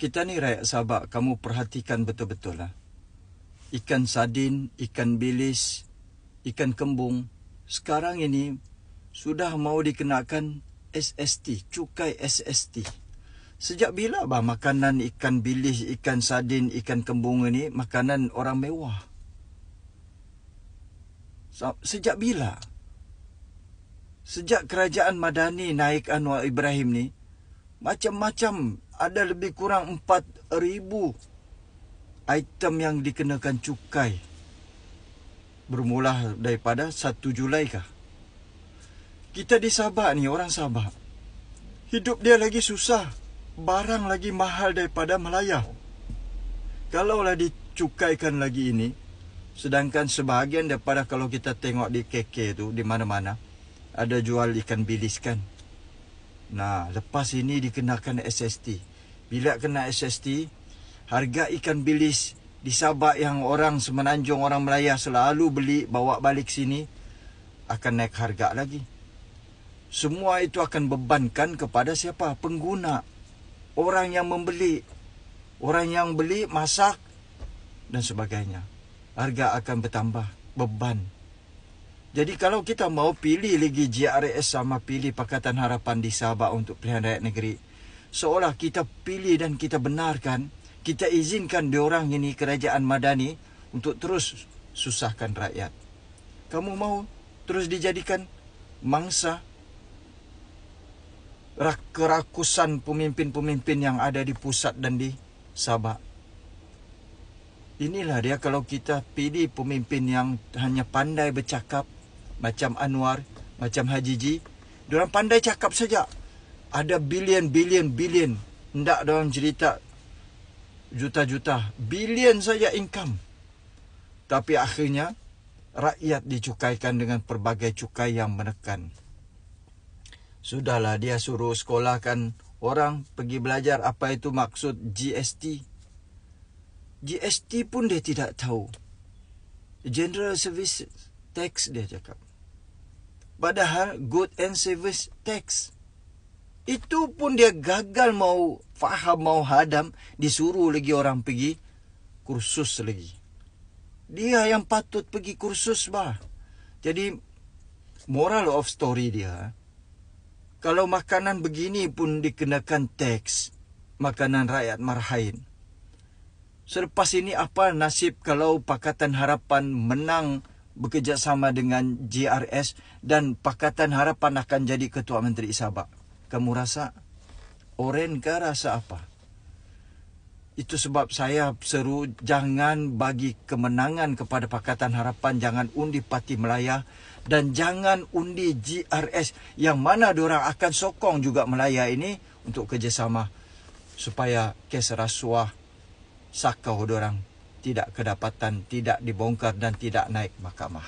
Kita ni rakyat Sabak, kamu perhatikan betul-betul lah. Ikan sardin, ikan bilis, ikan kembung, sekarang ini sudah mau dikenakan SST, cukai SST. Sejak bila bah makanan ikan bilis, ikan sardin, ikan kembung ini makanan orang mewah? Sejak bila? Sejak kerajaan Madani naik Anwar Ibrahim ni, macam-macam, ada lebih kurang 4,000 item yang dikenakan cukai. Bermula daripada 1 Julai kah? Kita di Sabak ni, orang Sabak, hidup dia lagi susah. Barang lagi mahal daripada Melaya. Kalaulah dicukaikan lagi ini, sedangkan sebahagian daripada kalau kita tengok di KK tu, di mana-mana, ada jual ikan bilis kan. Nah, lepas ini dikenakan SST. Bila kena SST, harga ikan bilis di Sabak yang orang Semenanjung, orang Melaya selalu beli, bawa balik sini, akan naik harga lagi. Semua itu akan bebankan kepada siapa? Pengguna. Orang yang membeli. Orang yang beli, masak dan sebagainya. Harga akan bertambah, beban. Jadi kalau kita mau pilih lagi GRS sama pilih Pakatan Harapan di Sabak untuk pilihan rakyat negeri, seolah kita pilih dan kita benarkan, kita izinkan diorang ini, kerajaan Madani, untuk terus susahkan rakyat. Kamu mau terus dijadikan mangsa kerakusan pemimpin-pemimpin yang ada di pusat dan di Sabak. Inilah dia kalau kita pilih pemimpin yang hanya pandai bercakap, macam Anwar, macam Haji Ji. Diorang pandai cakap saja. Ada bilion. Hendak diorang cerita juta-juta. Bilion saja income. Tapi akhirnya, rakyat dicukaikan dengan pelbagai cukai yang menekan. Sudahlah, dia suruh sekolahkan orang pergi belajar apa itu maksud GST. GST pun dia tidak tahu. General Service Tax dia cakap. Padahal Good and Service Tax. Itu pun dia gagal mau faham, mau hadam. Disuruh lagi orang pergi kursus lagi. Dia yang patut pergi kursus bah. Jadi moral of story dia, kalau makanan begini pun dikenakan teks, makanan rakyat marahin. Selepas ini apa nasib kalau Pakatan Harapan menang bekerjasama dengan GRS dan Pakatan Harapan akan jadi Ketua Menteri Sabak? Kamu rasa? Oren kah rasa apa? Itu sebab saya seru jangan bagi kemenangan kepada Pakatan Harapan, jangan undi Parti Melaya dan jangan undi GRS yang mana diorang akan sokong juga Melaya ini untuk kerjasama supaya kes rasuah sakau diorang tidak kedapatan, tidak dibongkar dan tidak naik mahkamah.